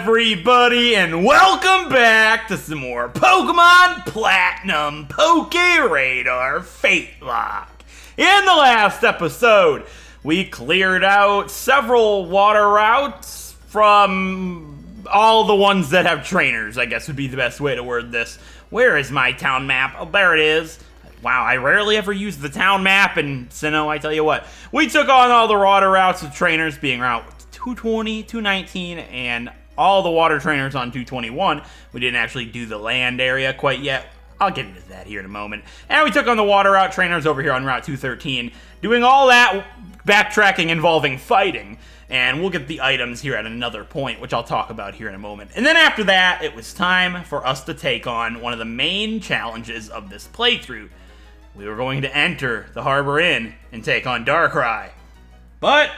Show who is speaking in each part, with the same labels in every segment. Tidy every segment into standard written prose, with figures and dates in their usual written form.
Speaker 1: everybody, and welcome back to some more Pokemon Platinum PokéRadar FateLocke. In the last episode, we cleared out several water routes from all the ones that have trainers, I guess would be the best way to word this. Where is my town map? Oh, there it is. Wow, I rarely ever use the town map, and Sinnoh, I tell you what. We took on all the water routes with trainers, being Route 220, 219, and all the water trainers on 221. We didn't actually do the land area quite yet. I'll get into that here in a moment. And we took on the water route trainers over here on Route 213, doing all that backtracking involving fighting. And we'll get the items here at another point, which I'll talk about here in a moment. And then after that, it was time for us to take on one of the main challenges of this playthrough. We were going to enter the Harbor Inn and take on Darkrai. But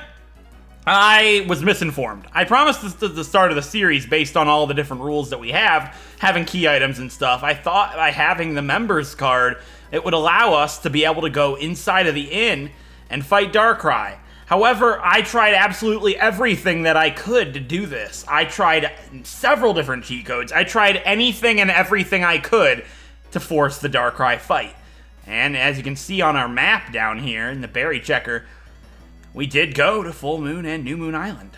Speaker 1: I was misinformed. I promised this at the start of the series based on all the different rules that we have, having key items and stuff. I thought by having the members card, it would allow us to be able to go inside of the inn and fight Darkrai. However, I tried absolutely everything that I could to do this. I tried several different cheat codes. I tried anything and everything I could to force the Darkrai fight. And as you can see on our map down here in the berry checker, we did go to Full Moon and New Moon Island.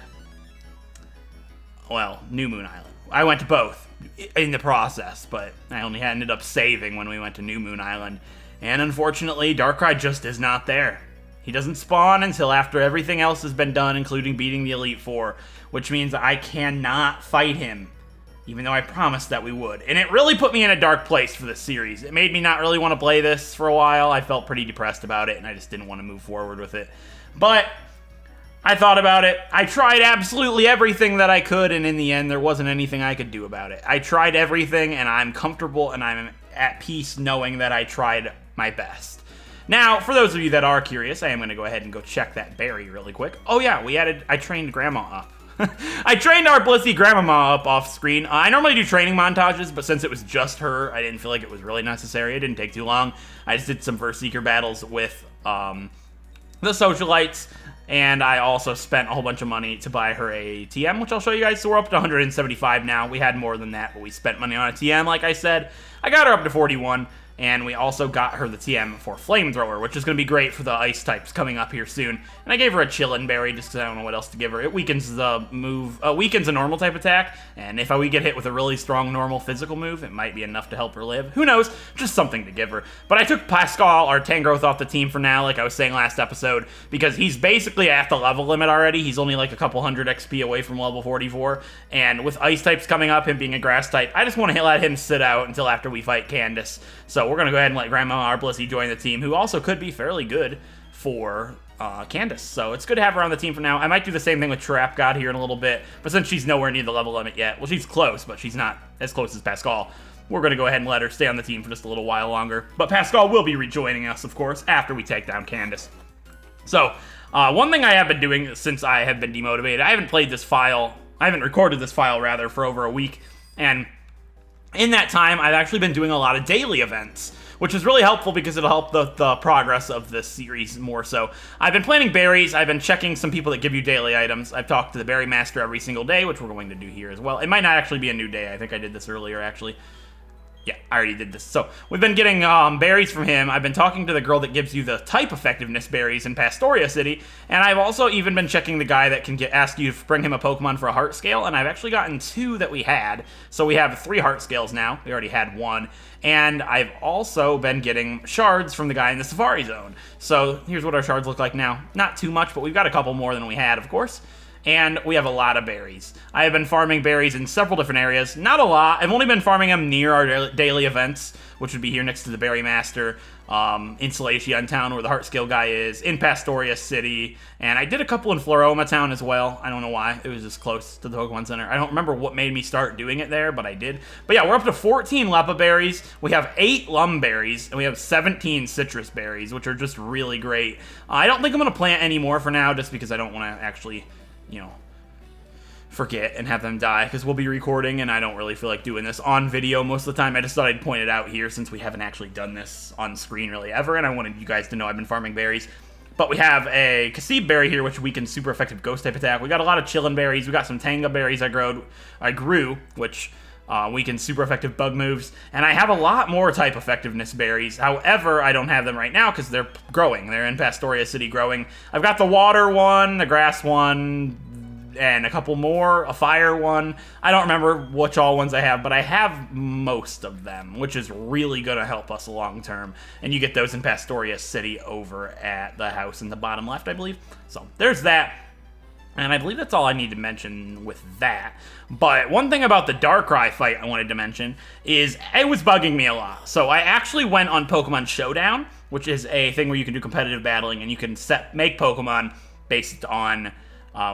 Speaker 1: Well, New Moon Island. I went to both in the process, but I only ended up saving when we went to New Moon Island. And unfortunately, Darkrai just is not there. He doesn't spawn until after everything else has been done, including beating the Elite Four, which means I cannot fight him, even though I promised that we would. And it really put me in a dark place for this series. It made me not really want to play this for a while. I felt pretty depressed about it, and I just didn't want to move forward with it. But I thought about it. I tried absolutely everything that I could, and in the end, there wasn't anything I could do about it. I tried everything, and I'm comfortable, and I'm at peace knowing that I tried my best. Now, for those of you that are curious, I am going to go ahead and go check that berry really quick. Oh yeah, I trained Grandma up. I trained our Blissey Grandmama up off screen. I normally do training montages, but since it was just her, I didn't feel like it was really necessary. It didn't take too long. I just did some First Seeker battles with the Socialites, and I also spent a whole bunch of money to buy her a TM, which I'll show you guys. So we're up to 175 now. We had more than that, but we spent money on a TM, like I said. I got her up to 41. And we also got her the TM for Flamethrower, which is going to be great for the ice types coming up here soon. And I gave her a Chillin' Berry just because I don't know what else to give her. It weakens the move, weakens a normal type attack, and if we get hit with a really strong normal physical move, it might be enough to help her live. Who knows? Just something to give her. But I took Pascal, our Tangrowth, off the team for now, like I was saying last episode, because he's basically at the level limit already. He's only like a couple hundred XP away from level 44, and with ice types coming up, him being a grass type, I just want to let him sit out until after we fight Candace. So we're going to go ahead and let Grandma our Blissey join the team, who also could be fairly good for Candace. So it's good to have her on the team for now. I might do the same thing with Trap God here in a little bit, but since she's nowhere near the level limit yet, well, she's close, but she's not as close as Pascal, we're going to go ahead and let her stay on the team for just a little while longer. But Pascal will be rejoining us, of course, after we take down Candace. So, one thing I have been doing since I have been demotivated, I haven't recorded this file, rather, for over a week, and in that time, I've actually been doing a lot of daily events, which is really helpful because it'll help the progress of this series more so. I've been planting berries. I've been checking some people that give you daily items. I've talked to the Berry Master every single day, which we're going to do here as well. It might not actually be a new day. I think I did this earlier, actually. Yeah, I already did this. So we've been getting berries from him. I've been talking to the girl that gives you the type effectiveness berries in Pastoria City, and I've also even been checking the guy that can ask you to bring him a Pokemon for a heart scale, and I've actually gotten 2 that we had. So we have 3 heart scales now. We already had 1. And I've also been getting shards from the guy in the Safari Zone. So here's what our shards look like now. Not too much, but we've got a couple more than we had, of course. And we have a lot of berries. I have been farming berries in several different areas. Not a lot. I've only been farming them near our daily events, which would be here next to the Berry Master, in Salacia Town, where the Heart Scale guy is, in Pastoria City, and I did a couple in Floroma Town as well. I don't know why. It was just close to the Pokemon Center. I don't remember what made me start doing it there, but I did. But yeah, we're up to 14 Lepa berries. We have 8 Lum berries, and we have 17 citrus berries, which are just really great. I don't think I'm going to plant any more for now, just because I don't want to actually, forget and have them die, because we'll be recording and I don't really feel like doing this on video most of the time. I just thought I'd point it out here since we haven't actually done this on screen really ever, and I wanted you guys to know I've been farming berries. But we have a Kasib Berry here, which weakens super effective ghost type attack. We got a lot of Chillin' Berries. We got some Tanga Berries I grew, which weakens super effective bug moves. And I have a lot more type effectiveness berries. However, I don't have them right now because they're growing. They're in Pastoria City growing. I've got the water one, the grass one, and a couple more, a fire one. I don't remember which all ones I have, but I have most of them, which is really going to help us long term. And you get those in Pastoria City over at the house in the bottom left, I believe. So there's that. And I believe that's all I need to mention with that. But one thing about the Darkrai fight I wanted to mention is it was bugging me a lot. So I actually went on Pokemon Showdown, which is a thing where you can do competitive battling and you can make Pokemon based on...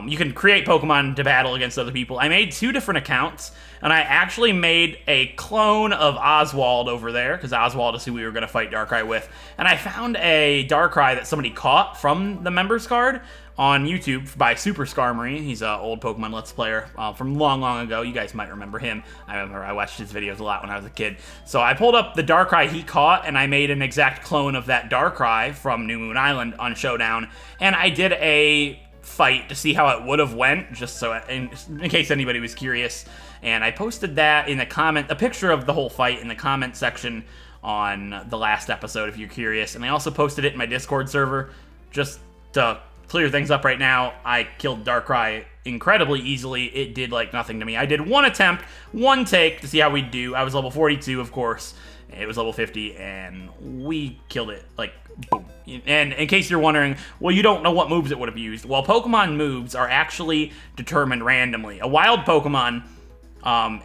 Speaker 1: you can create Pokemon to battle against other people. I made 2 different accounts, and I actually made a clone of Oswald over there, because Oswald is who we were going to fight Darkrai with. And I found a Darkrai that somebody caught from the members card on YouTube by Super Skarmory. He's an old Pokemon Let's Player from long, long ago. You guys might remember him. I watched his videos a lot when I was a kid. So I pulled up the Darkrai he caught, and I made an exact clone of that Darkrai from New Moon Island on Showdown. And I did a fight to see how it would have went, just so in case anybody was curious. And I posted that in a picture of the whole fight in the comment section on the last episode if you're curious. And I also posted it in my Discord server just to clear things up right now. I killed Darkrai incredibly easily. It did like nothing to me. I did one attempt, one take to see how we'd do. I was level 42, of course. It was level 50, and we killed it, like, boom. And in case you're wondering, well, you don't know what moves it would have used. Well, Pokemon moves are actually determined randomly. A wild Pokemon,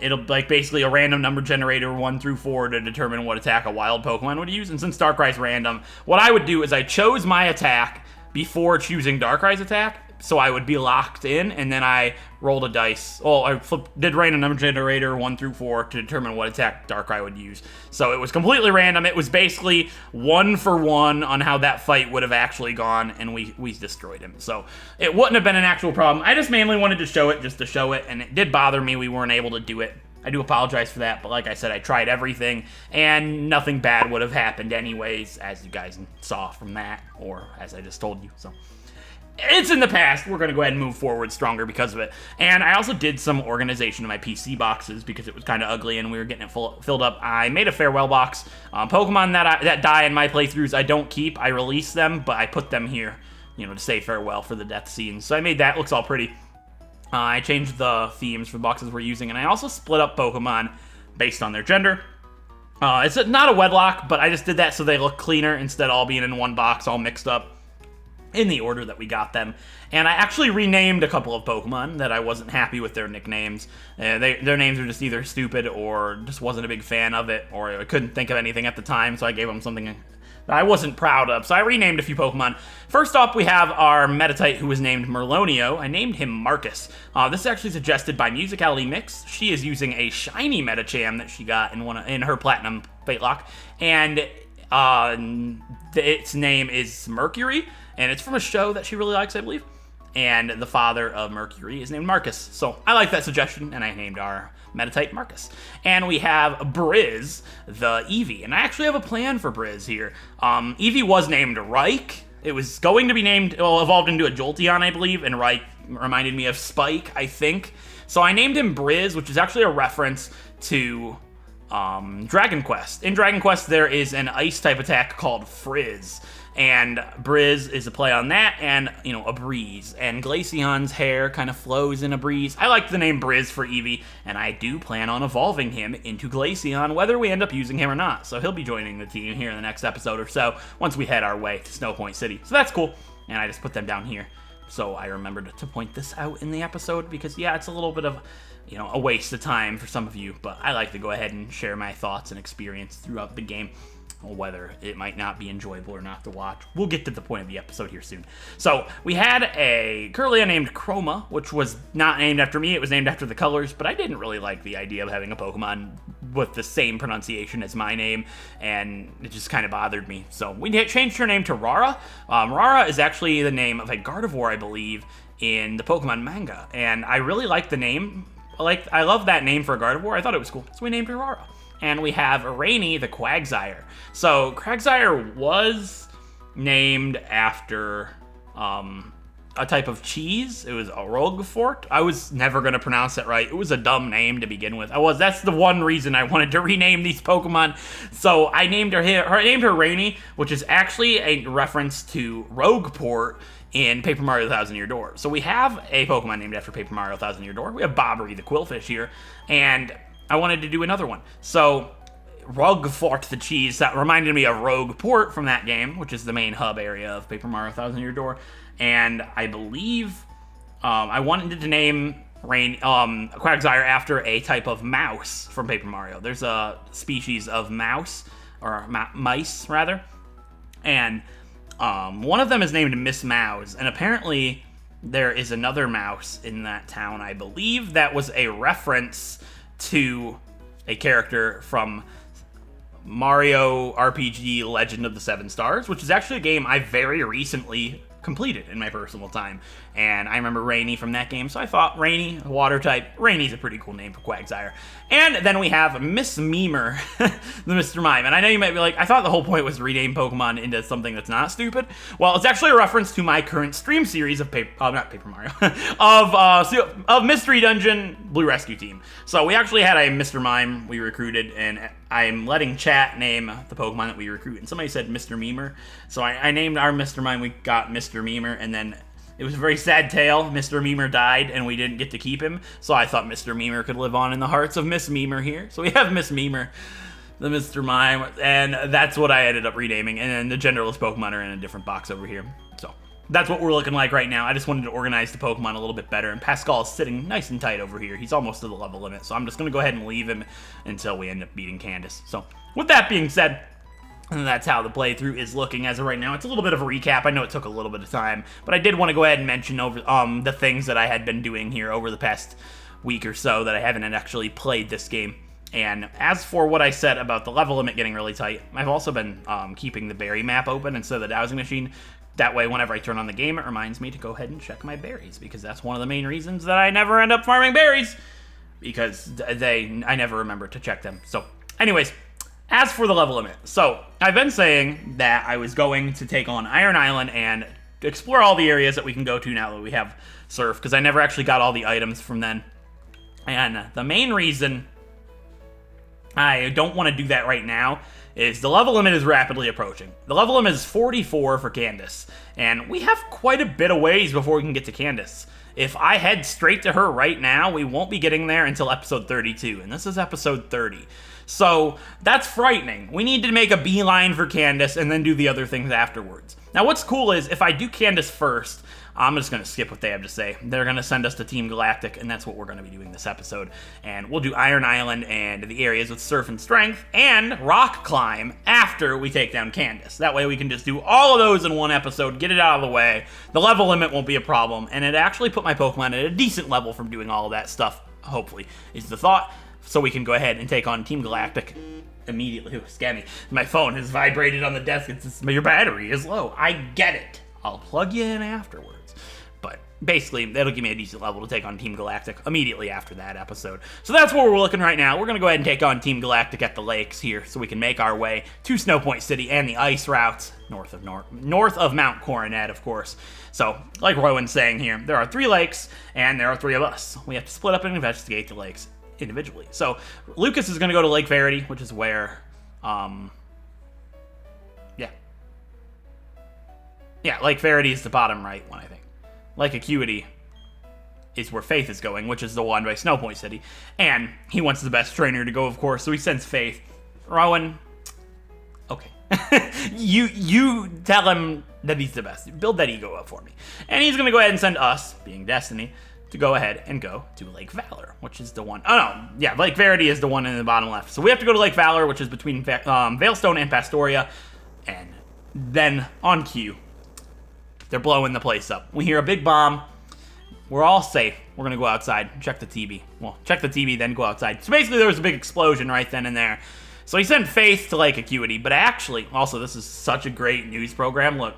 Speaker 1: it'll, like, basically a random number generator 1 through 4 to determine what attack a wild Pokemon would use. And since Darkrai's random, what I would do is I chose my attack before choosing Darkrai's attack, so I would be locked in, and then I rolled a dice. Well, I did random number generator 1 through 4 to determine what attack Darkrai would use. So it was completely random. It was basically 1 for 1 on how that fight would have actually gone, and we destroyed him. So it wouldn't have been an actual problem. I just mainly wanted to show it just to show it, and it did bother me we weren't able to do it. I do apologize for that, but like I said, I tried everything, and nothing bad would have happened anyways, as you guys saw from that, or as I just told you, so... It's in the past. We're going to go ahead and move forward stronger because of it. And I also did some organization of my PC boxes because it was kind of ugly and we were getting it filled up. I made a farewell box. Pokemon that die in my playthroughs, I don't keep. I release them, but I put them here, you know, to say farewell for the death scenes. So I made that. Looks all pretty. I changed the themes for the boxes we're using, and I also split up Pokemon based on their gender. It's not a Wedlocke, but I just did that so they look cleaner instead of all being in one box, all mixed up in the order that we got them. And I actually renamed a couple of Pokemon that I wasn't happy with their nicknames. Their names are just either stupid or just wasn't a big fan of it, or I couldn't think of anything at the time, so I gave them something that I wasn't proud of. So I renamed a few Pokemon. First up, we have our Meditite, who was named Merlonio. I named him Marcus. This is actually suggested by Musicality Mix. She is using a shiny Medicham that she got in her Platinum FateLocke, and its name is Mercury, and it's from a show that she really likes, I believe. And the father of Mercury is named Marcus. So I like that suggestion, and I named our Meditite Marcus. And we have Briz, the Eevee. And I actually have a plan for Briz here. Eevee was named Reich. It was going to be named, well, evolved into a Jolteon, I believe, and Reich reminded me of Spike, I think. So I named him Briz, which is actually a reference to Dragon Quest. In Dragon Quest, there is an ice-type attack called Frizz. And Briz is a play on that, and, you know, a breeze. And Glaceon's hair kind of flows in a breeze. I like the name Briz for Eevee, and I do plan on evolving him into Glaceon, whether we end up using him or not. So he'll be joining the team here in the next episode or so, once we head our way to Snow Point City. So that's cool, and I just put them down here. So I remembered to point this out in the episode, because, yeah, it's a little bit of, you know, a waste of time for some of you, but I like to go ahead and share my thoughts and experience throughout the game. Whether it might not be enjoyable or not to watch. We'll get to the point of the episode here soon. So, we had a Kirlia named Chroma, which was not named after me, it was named after the colors, but I didn't really like the idea of having a Pokemon with the same pronunciation as my name, and it just kind of bothered me. So, we changed her name to Rara. Rara is actually the name of a Gardevoir, I believe, in the Pokemon manga, and I really like the name. I love that name for a Gardevoir. I thought it was cool, so we named her Rara. And we have Rainy, the Quagsire. So, Quagsire was named after a type of cheese. It was a Roquefort. I was never going to pronounce it right. It was a dumb name to begin with. That's the one reason I wanted to rename these Pokemon. So I named her Rainy, which is actually a reference to Rogueport in Paper Mario Thousand Year Door. So we have a Pokemon named after Paper Mario Thousand Year Door. We have Bobbery the Quillfish here, and I wanted to do another one. So Roguefort the cheese, that reminded me of Rogueport from that game, which is the main hub area of Paper Mario Thousand Year Door. And I believe I wanted to name Quagsire after a type of mouse from Paper Mario. There's a species of mouse, or mice rather, and one of them is named Miss Mouse, and apparently there is another mouse in that town. I believe that was a reference to a character from Mario RPG Legend of the Seven Stars, which is actually a game I very recently completed in my personal time, and I remember Rainy from that game, so I thought Rainy, water type, Rainy's a pretty cool name for Quagsire. And then we have Miss Memer, the Mr. Mime, and I know you might be like, I thought the whole point was to rename Pokemon into something that's not stupid. Well, it's actually a reference to my current stream series of not Paper Mario, of Mystery Dungeon Blue Rescue Team. So we actually had a Mr. Mime we recruited, and I'm letting chat name the Pokemon that we recruit, and somebody said Mr. Memer, so I named our Mr. Mime, we got Mr. Memer, and then it was a very sad tale. Mr. Memer died, and we didn't get to keep him, so I thought Mr. Memer could live on in the hearts of Miss Memer here. So we have Miss Memer, the Mr. Mime, and that's what I ended up renaming, and then the genderless Pokemon are in a different box over here. So that's what we're looking like right now. I just wanted to organize the Pokemon a little bit better, and Pascal is sitting nice and tight over here. He's almost to the level limit, so I'm just going to go ahead and leave him until we end up beating Candace. So with that being said, and that's how the playthrough is looking as of right now. It's a little bit of a recap. I know it took a little bit of time, but I did want to go ahead and mention over the things that I had been doing here over the past week or so that I haven't actually played this game. And as for what I said about the level limit getting really tight, I've also been keeping the berry map open instead of the dowsing machine. That way, whenever I turn on the game, it reminds me to go ahead and check my berries, because that's one of the main reasons that I never end up farming berries, because I never remember to check them. So anyways, as for the level limit, so I've been saying that I was going to take on Iron Island and explore all the areas that we can go to now that we have Surf, because I never actually got all the items from then. And the main reason I don't want to do that right now is the level limit is rapidly approaching. The level limit is 44 for Candace, and we have quite a bit of ways before we can get to Candace. If I head straight to her right now, we won't be getting there until episode 32, and this is episode 30. So that's frightening. We need to make a beeline for Candace and then do the other things afterwards. Now what's cool is if I do Candace first, I'm just going to skip what they have to say. They're going to send us to Team Galactic, and that's what we're going to be doing this episode. And we'll do Iron Island and the areas with Surf and Strength and Rock Climb after we take down Candace. That way we can just do all of those in one episode, get it out of the way. The level limit won't be a problem, and it actually put my Pokemon at a decent level from doing all of that stuff, hopefully, is the thought. So we can go ahead and take on Team Galactic immediately. Ooh, Scammy. My phone has vibrated on the desk. Your battery is low. I get it. I'll plug you in afterwards. But basically, that'll give me a decent level to take on Team Galactic immediately after that episode. So that's where we're looking right now. We're going to go ahead and take on Team Galactic at the lakes here so we can make our way to Snow Point City and the ice routes north of Mount Coronet, of course. So, like Rowan's saying here, there are 3 lakes, and there are 3 of us. We have to split up and investigate the lakes individually. So Lucas is going to go to Lake Verity, which is where Lake Verity is the bottom right one, I think. Lake Acuity is where Faith is going, which is the one by Snow Point City, and he wants the best trainer to go, of course, so he sends Faith. Rowan, okay. you tell him that he's the best. Build that ego up for me. And he's going to go ahead and send us, being Destiny, to go ahead and go to Lake Valor, which is the one. Oh, no. Yeah, Lake Verity is the one in the bottom left. So we have to go to Lake Valor, which is between Veilstone and Pastoria. And then on cue, they're blowing the place up. We hear a big bomb. We're all safe. We're going to go outside, check the TV. Well, check the TV, then go outside. So basically, there was a big explosion right then and there. So he sent Faith to Lake Acuity. But actually, also, this is such a great news program. Look,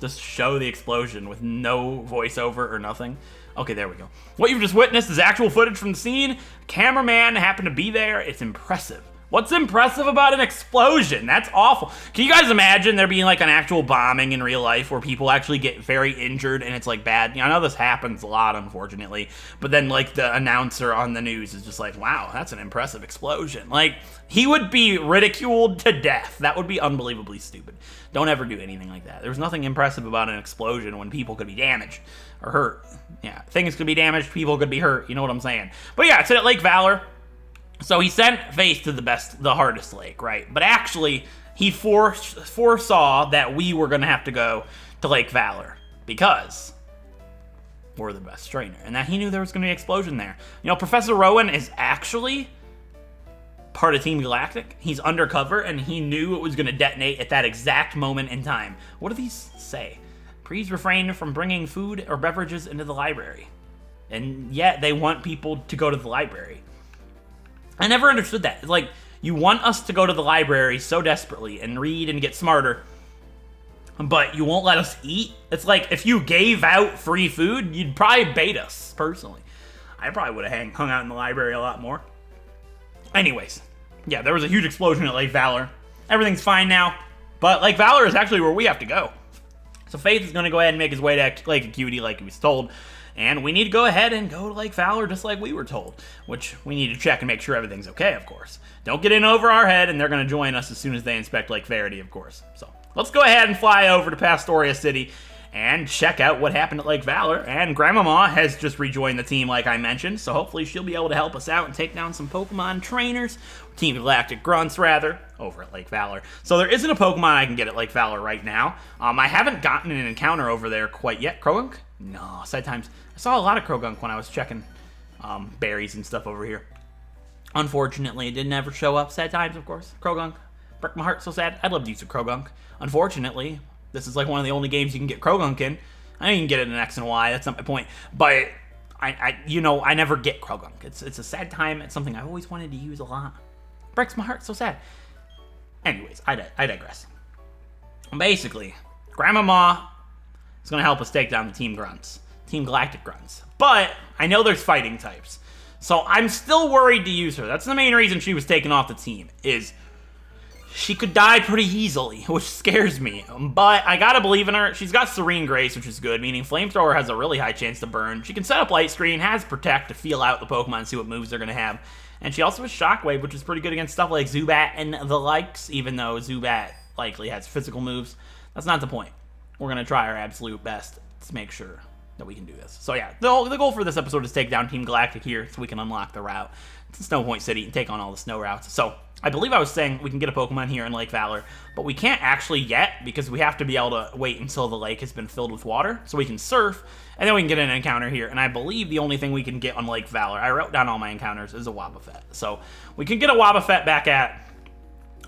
Speaker 1: just show the explosion with no voiceover or nothing. Okay, there we go. What you've just witnessed is actual footage from the scene. Cameraman happened to be there. It's impressive. What's impressive about an explosion? That's awful. Can you guys imagine there being like an actual bombing in real life where people actually get very injured and it's like bad? You know, I know this happens a lot, unfortunately, but then like the announcer on the news is just like, wow, that's an impressive explosion. Like, he would be ridiculed to death. That would be unbelievably stupid. Don't ever do anything like that. There's nothing impressive about an explosion when people could be damaged or hurt. Yeah, things could be damaged, people could be hurt. You know what I'm saying? But yeah, it's at Lake Valor. So he sent Faith to the hardest lake, right? But actually, he foresaw that we were going to have to go to Lake Valor because we're the best trainer, and that he knew there was going to be an explosion there. You know, Professor Rowan is actually part of Team Galactic. He's undercover, and he knew it was going to detonate at that exact moment in time. What do these say? Please refrain from bringing food or beverages into the library. And yet, they want people to go to the library. I never understood that. It's like, you want us to go to the library so desperately and read and get smarter, but you won't let us eat? It's like, if you gave out free food, you'd probably bait us, personally. I probably would have hung out in the library a lot more. Anyways, yeah, there was a huge explosion at Lake Valor. Everything's fine now, but Lake Valor is actually where we have to go. So Faith is going to go ahead and make his way to Lake Acuity like he was told. And we need to go ahead and go to Lake Valor just like we were told, which we need to check and make sure everything's okay, of course. Don't get in over our head, and they're going to join us as soon as they inspect Lake Verity, of course. So let's go ahead and fly over to Pastoria City and check out what happened at Lake Valor. And Grandmama has just rejoined the team, like I mentioned, so hopefully she'll be able to help us out and take down some Pokemon trainers, Team Galactic Grunts, rather, over at Lake Valor. So there isn't a Pokemon I can get at Lake Valor right now. I haven't gotten an encounter over there quite yet. Krogunk? No, sad times. I saw a lot of Krogunk when I was checking berries and stuff over here. Unfortunately, it didn't ever show up. Sad times, of course. Krogunk. Broke my heart, so sad. I'd love to use a Krogunk. Unfortunately, this is like one of the only games you can get Krogunk in. I know you can get it in X and Y, that's not my point. But, I never get Krogunk. It's a sad time. It's something I've always wanted to use a lot. Breaks my heart, so sad. Anyways, I digress. Basically, Grandmama is going to help us take down the Team Grunts. Team Galactic Grunts. But I know there's fighting types. So I'm still worried to use her. That's the main reason she was taken off the team, is she could die pretty easily, which scares me. But I gotta believe in her. She's got Serene Grace, which is good, meaning Flamethrower has a really high chance to burn. She can set up Light Screen, has Protect to feel out the Pokemon and see what moves they're gonna have. And she also has Shockwave, which is pretty good against stuff like Zubat and the likes, even though Zubat likely has physical moves. That's not the point. We're gonna try our absolute best to make sure that we can do this. So yeah, the goal for this episode is take down Team Galactic here so we can unlock the route to Snow Point City and take on all the snow routes. So I believe I was saying we can get a Pokemon here in Lake Valor, but we can't actually yet because we have to be able to wait until the lake has been filled with water so we can surf, and then we can get an encounter here. And I believe the only thing we can get on Lake Valor, I wrote down all my encounters, is a Wobbuffet. So we can get a Wobbuffet back at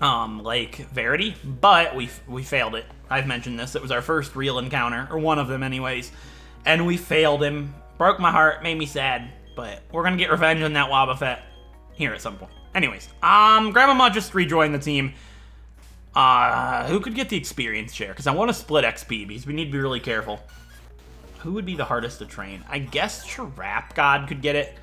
Speaker 1: Lake Verity, but we failed it. I've mentioned this. It was our first real encounter, or one of them anyways, and we failed him. Broke my heart, made me sad, but we're gonna get revenge on that Wobbuffet here at some point. Anyways, Grandmama just rejoined the team. Who could get the experience share? Because I want to split XP, because we need to be really careful. Who would be the hardest to train? I guess Trap God could get it.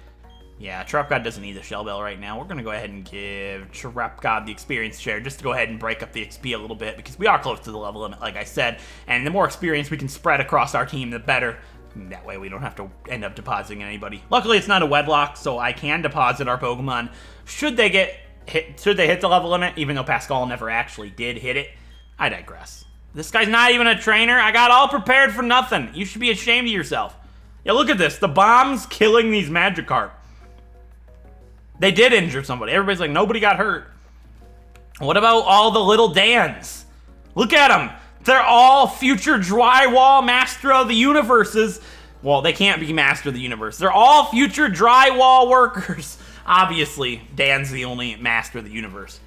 Speaker 1: Yeah, Trap God doesn't need the Shell Bell right now. We're going to go ahead and give Trap God the experience share just to go ahead and break up the XP a little bit, because we are close to the level limit, like I said. And the more experience we can spread across our team, the better. That way we don't have to end up depositing anybody. Luckily, it's not a Wedlocke, so I can deposit our Pokemon should they hit the level limit, even though Pascal never actually did hit it. I digress. This guy's not even a trainer. I got all prepared for nothing. You should be ashamed of yourself. Yeah, look at this. The bomb's killing these Magikarp. They did injure somebody. Everybody's like, nobody got hurt. What about all the little Dans? Look at them. They're all future drywall Master of the Universes. Well, they can't be Master of the Universe. They're all future drywall workers. Obviously, Dan's the only Master of the Universe.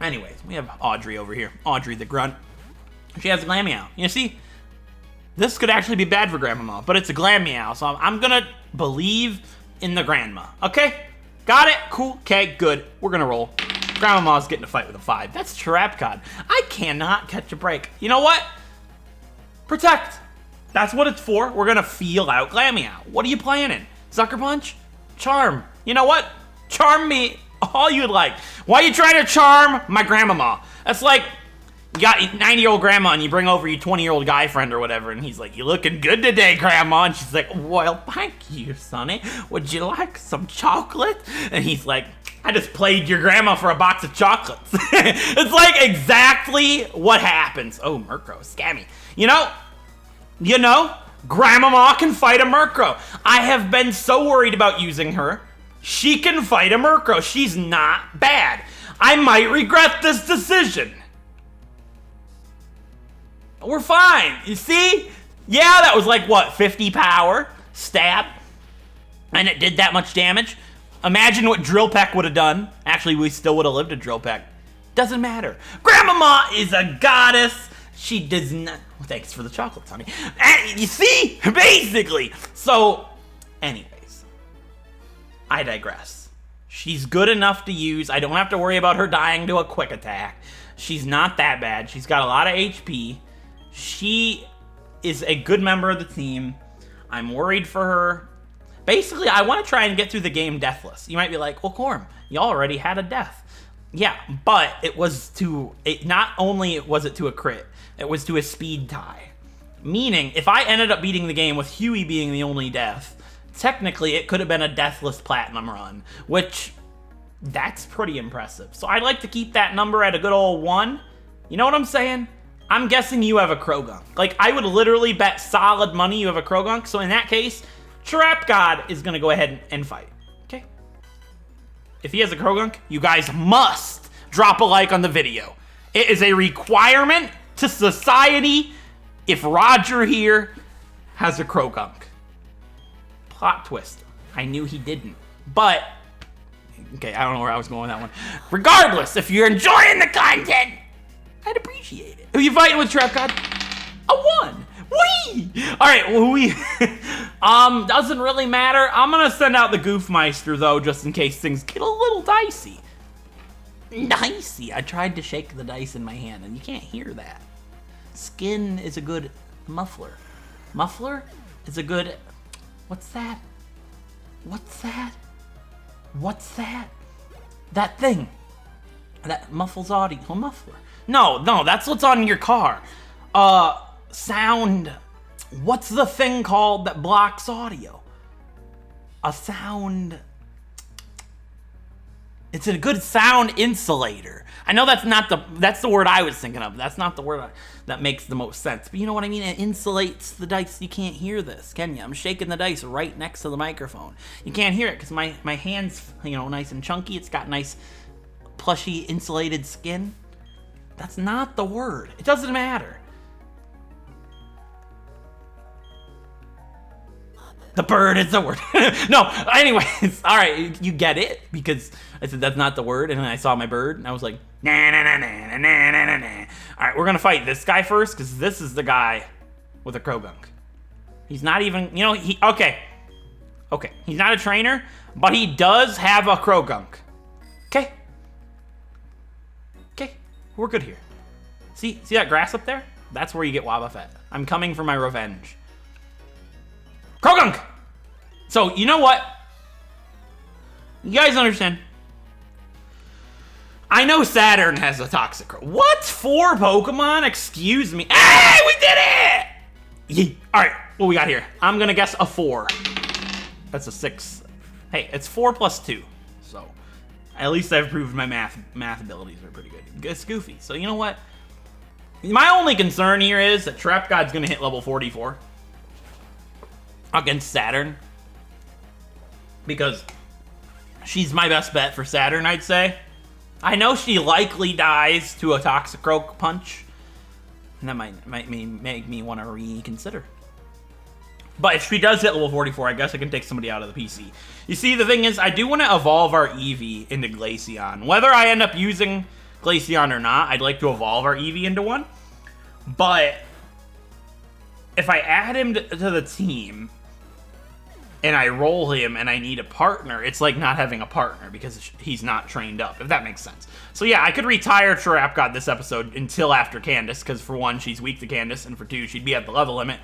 Speaker 1: Anyways, we have Audrey over here. Audrey the Grunt. She has a Glameow. You see, this could actually be bad for Grandmama, but it's a Glameow, so I'm gonna believe in the Grandma. Okay? Got it? Cool. Okay, good. We're gonna roll. Grandmama's getting a fight with a 5. That's Trap God. I cannot catch a break. You know what? Protect. That's what it's for. We're gonna feel out Glameow. What are you playing in? Sucker Punch? Charm. You know what? Charm me. All you'd like. Why are you trying to charm my grandmama? That's like, you got 90-year-old grandma and you bring over your 20-year-old guy friend or whatever, and he's like, you looking good today, grandma. And she's like, well, thank you, Sonny. Would you like some chocolate? And he's like, I just played your grandma for a box of chocolates. It's like exactly what happens. Oh, Murkrow, scammy. You know, grandmama can fight a Murkrow. I have been so worried about using her. She can fight a Murkrow. She's not bad. I might regret this decision. We're fine. You see? Yeah, that was like, what, 50 power? Stab. And it did that much damage. Imagine what Drill Peck would have done. Actually, we still would have lived a Drill Peck. Doesn't matter. Grandmama is a goddess. She does not... Well, thanks for the chocolates, honey. And you see? Basically. So, anyways. I digress. She's good enough to use. I don't have to worry about her dying to a quick attack. She's not that bad. She's got a lot of HP. She is a good member of the team. I'm worried for her. Basically, I want to try and get through the game deathless. You might be like, well, Corm, you already had a death. Yeah, but it was to... not only was it to a crit, it was to a speed tie. Meaning, if I ended up beating the game with Huey being the only death, technically, it could have been a deathless platinum run, which, that's pretty impressive. So I'd like to keep that number at a good old 1. You know what I'm saying? I'm guessing you have a Krogunk. Like, I would literally bet solid money you have a Krogunk, so in that case, Trap God is going to go ahead and fight. Okay? If he has a Krogunk, you guys must drop a like on the video. It is a requirement to society if Roger here has a Krogunk. Plot twist. I knew he didn't. But, okay, I don't know where I was going with that one. Regardless, if you're enjoying the content, I'd appreciate it. Who you fighting with, Trap God? A 1. Whee! Alright, well, doesn't really matter. I'm gonna send out the Goofmeister, though, just in case things get a little dicey. Dicey. I tried to shake the dice in my hand, and you can't hear that. Skin is a good muffler. Muffler is a good... What's that? What's that? What's that? That thing. That muffles audio. Oh, muffler. No, that's what's on your car. Sound. What's the thing called that blocks audio? A sound. It's a good sound insulator. I know that's the word I was thinking of. That's not the word that makes the most sense. But you know what I mean? It insulates the dice. You can't hear this, can you? I'm shaking the dice right next to the microphone. You can't hear it because my hand's, nice and chunky. It's got nice, plushy, insulated skin. That's not the word. It doesn't matter. The bird is the word. No, anyways, all right, you get it because I said that's not the word, and then I saw my bird, and I was like, nah, nah, nah, nah, nah, nah, nah, nah. All right, we're gonna fight this guy first because this is the guy with a Krogunk. He's not even, okay, he's not a trainer, but he does have a Krogunk. Okay, we're good here. See that grass up there? That's where you get Wobbuffet. I'm coming for my revenge. Krogunk! So, you know what? You guys understand? I know Saturn has a Toxic Crow. What? 4 Pokemon? Excuse me. Hey, we did it! Yeah. Alright, what we got here? I'm gonna guess a 4. That's a 6. Hey, it's 4 plus 2. So, at least I've proved my math abilities are pretty good. It's goofy. So, you know what? My only concern here is that Trap God's gonna hit level 44. Against Saturn, because she's my best bet for Saturn, I'd say. I know she likely dies to a Toxicroak punch, and that might make me want to reconsider. But if she does hit level 44, I guess I can take somebody out of the PC. You see, the thing is, I do want to evolve our Eevee into Glaceon. Whether I end up using Glaceon or not, I'd like to evolve our Eevee into one. But if I add him to the team, and I roll him and I need a partner, it's like not having a partner because he's not trained up, if that makes sense. So yeah, I could retire Trap God this episode until after Candace, because for one, she's weak to Candace, and for two, she'd be at the level limit.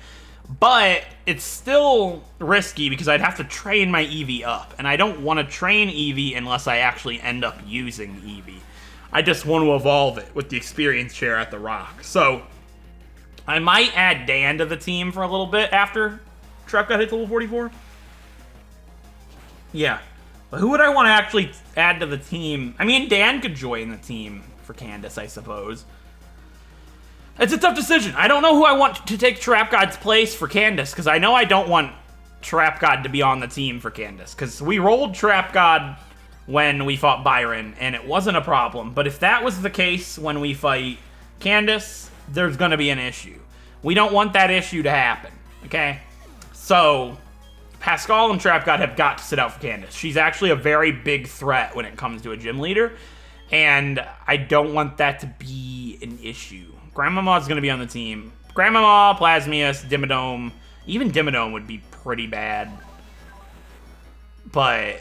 Speaker 1: But it's still risky because I'd have to train my Eevee up. And I don't want to train Eevee unless I actually end up using Eevee. I just want to evolve it with the experience share at the rock. So I might add Dan to the team for a little bit after Trapgod hits level 44. Yeah. But who would I want to actually add to the team? I mean, Dan could join the team for Candace, I suppose. It's a tough decision. I don't know who I want to take Trapgod's place for Candace, because I know I don't want Trapgod to be on the team for Candace, because we rolled Trapgod when we fought Byron, and it wasn't a problem. But if that was the case when we fight Candace, there's going to be an issue. We don't want that issue to happen, okay? So Pascal and Trapgod have got to sit out for Candace. She's actually a very big threat when it comes to a gym leader, and I don't want that to be an issue. Grandmama's going to be on the team. Grandmama, Plasmius, Dimmadome. Even Dimmadome would be pretty bad. But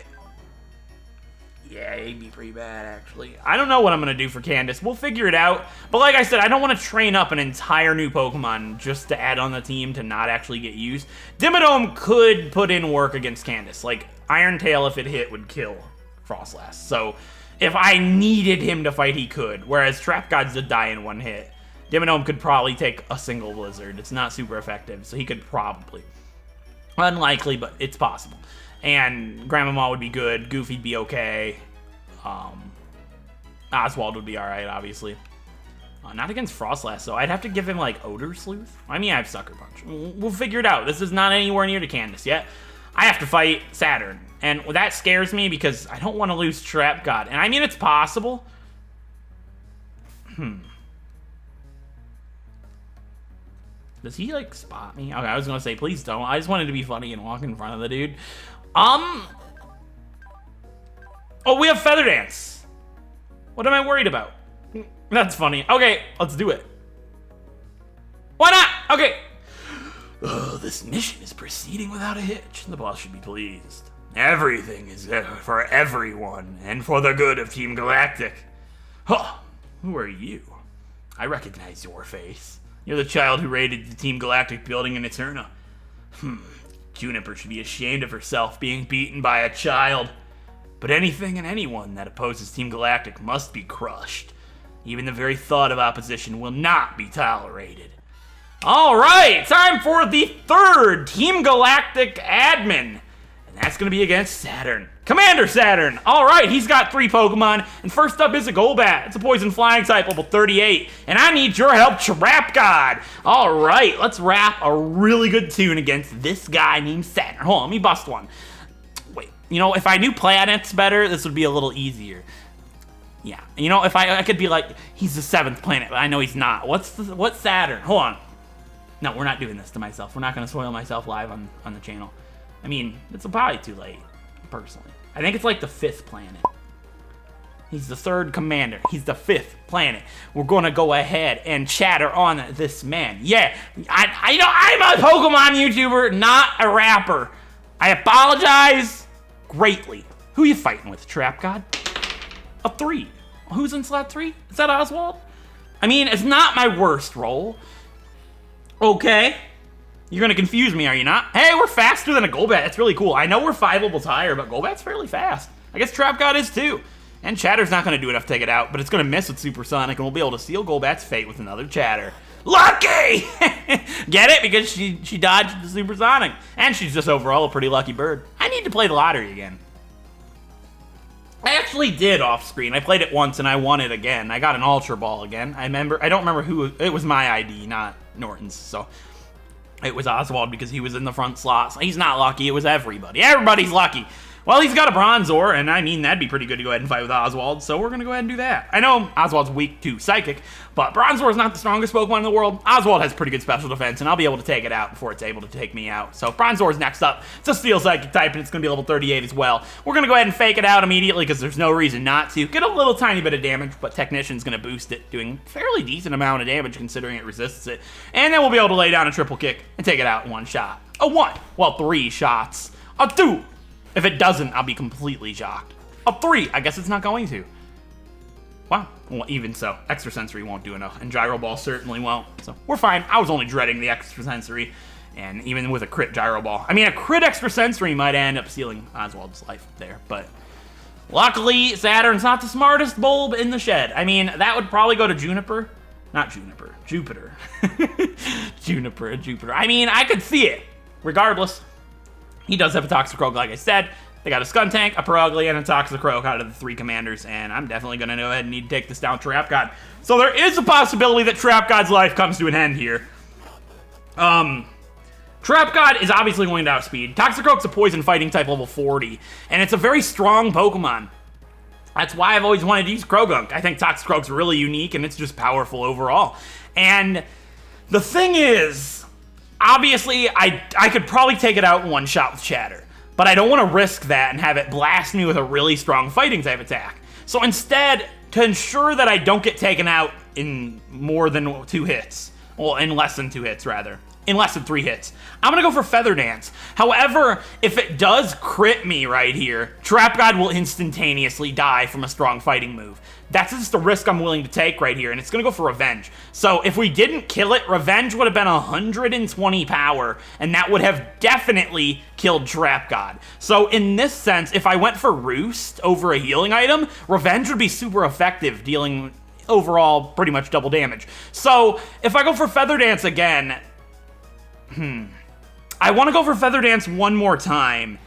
Speaker 1: yeah, it'd be pretty bad, actually. I don't know what I'm going to do for Candace. We'll figure it out. But like I said, I don't want to train up an entire new Pokemon just to add on the team to not actually get used. Dimmadome could put in work against Candace. Like, Iron Tail, if it hit, would kill Frostlass. So if I needed him to fight, he could. Whereas Trapgod's a die in one hit. Dimmadome could probably take a single Blizzard. It's not super effective, so he could probably. Unlikely, but it's possible. And Grandmama would be good. Goofy'd be okay. Oswald would be alright, obviously. Not against Frostlass, though. I'd have to give him, like, Odor Sleuth. I mean, I have Sucker Punch. We'll figure it out. This is not anywhere near to Candace yet. I have to fight Saturn. And that scares me because I don't want to lose Trapgod. And I mean, it's possible. Does he, like, spot me? Okay, I was gonna say, please don't. I just wanted to be funny and walk in front of the dude. Oh, we have Feather Dance. What am I worried about? That's funny. Okay, let's do it. Why not? Okay. Oh, this mission is proceeding without a hitch. The boss should be pleased. Everything is for everyone, and for the good of Team Galactic. Huh, who are you? I recognize your face. You're the child who raided the Team Galactic building in Eterna. Juniper should be ashamed of herself being beaten by a child. But anything and anyone that opposes Team Galactic must be crushed. Even the very thought of opposition will not be tolerated. Alright, time for the third Team Galactic admin. And that's going to be against Saturn. Commander Saturn! Alright, he's got 3 Pokemon, and first up is a Golbat. It's a Poison Flying type, level 38. And I need your help, Trapgod! Alright, let's rap a really good tune against this guy named Saturn. Hold on, let me bust one. Wait, you know, if I knew planets better, this would be a little easier. Yeah, you know, if I could be like, he's the 7th planet, but I know he's not. What's Saturn? Hold on. No, we're not doing this to myself. We're not going to spoil myself live on the channel. I mean, it's probably too late, personally. I think it's like the 5th planet. He's the 3rd commander. He's the 5th planet. We're going to go ahead and chatter on this man. Yeah, I know I'm a Pokemon YouTuber, not a rapper. I apologize greatly. Who are you fighting with, Trapgod? A 3. Who's in slot 3? Is that Oswald? I mean, it's not my worst roll. Okay. You're going to confuse me, are you not? Hey, we're faster than a Golbat. That's really cool. I know we're 5 levels higher, but Golbat's fairly fast. I guess Trapgod is too. And Chatter's not going to do enough to take it out, but it's going to miss with Supersonic, and we'll be able to seal Golbat's fate with another Chatter. Lucky! Get it? Because she dodged the Supersonic. And she's just overall a pretty lucky bird. I need to play the lottery again. I actually did off screen. I played it once and I won it again. I got an Ultra Ball again. I don't remember who, it was my ID, not Norton's, so. It was Oswald because he was in the front slots. He's not lucky, it was everybody. Everybody's lucky. Well, he's got a Bronzor, and I mean, that'd be pretty good to go ahead and fight with Oswald, so we're gonna go ahead and do that. I know Oswald's weak to Psychic, but Bronzor is not the strongest Pokemon in the world. Oswald has pretty good special defense, and I'll be able to take it out before it's able to take me out. So Bronzor's next up. It's a Steel Psychic type, and it's gonna be level 38 as well. We're gonna go ahead and fake it out immediately, because there's no reason not to. Get a little tiny bit of damage, but Technician's gonna boost it, doing fairly decent amount of damage considering it resists it. And then we'll be able to lay down a triple kick and take it out in one shot. A 1, well, 3 shots. A 2. If it doesn't, I'll be completely shocked. A 3, I guess it's not going to. Wow, well, even so, Extrasensory won't do enough, and Gyro Ball certainly won't. So we're fine. I was only dreading the Extrasensory. And even with a crit Gyro Ball. I mean, a crit Extrasensory might end up sealing Oswald's life there, but luckily, Saturn's not the smartest bulb in the shed. I mean, that would probably go to Juniper. Not Juniper. Jupiter. Jupiter. I mean, I could see it. Regardless, he does have a Toxicroak, like I said. They got a Skuntank, a Perugly, and a Toxicroak out of the 3 commanders, and I'm definitely going to go ahead and need to take this down Trap God. So there is a possibility that Trap God's life comes to an end here. Trap God is obviously going to outspeed. Toxicroak's a poison fighting type level 40, and it's a very strong Pokemon. That's why I've always wanted to use Croagunk. I think Toxicroak's really unique, and it's just powerful overall. And the thing is, obviously, I could probably take it out in one shot with Chatter, but I don't want to risk that and have it blast me with a really strong fighting type attack. So instead, to ensure that I don't get taken out in more than 2 hits, well, in less than 2 hits, rather. In less than 3 hits. I'm going to go for Feather Dance. However, if it does crit me right here, Trap God will instantaneously die from a strong fighting move. That's just a risk I'm willing to take right here, and it's going to go for Revenge. So if we didn't kill it, Revenge would have been 120 power, and that would have definitely killed Trap God. So in this sense, if I went for Roost over a healing item, Revenge would be super effective, dealing overall pretty much double damage. So if I go for Feather Dance again, I want to go for Feather Dance one more time.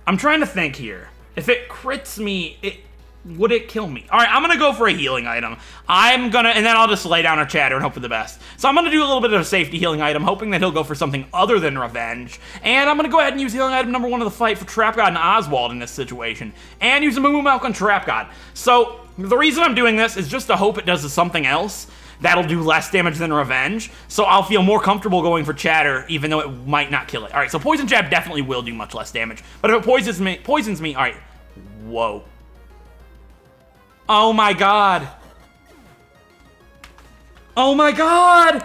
Speaker 1: I'm trying to think here. If it crits me, would it kill me? All right, I'm going to go for a healing item. And then I'll just lay down our Chatter and hope for the best. So I'm going to do a little bit of a safety healing item, hoping that he'll go for something other than Revenge. And I'm going to go ahead and use healing item number 1 of the fight for Trap God and Oswald in this situation. And use a Moo Moo Milk on Trap God. So the reason I'm doing this is just to hope it does something else that'll do less damage than Revenge, so I'll feel more comfortable going for Chatter, even though it might not kill it. All right, so Poison Jab definitely will do much less damage, but if it poisons me, all right, whoa. Oh my god. Oh my god!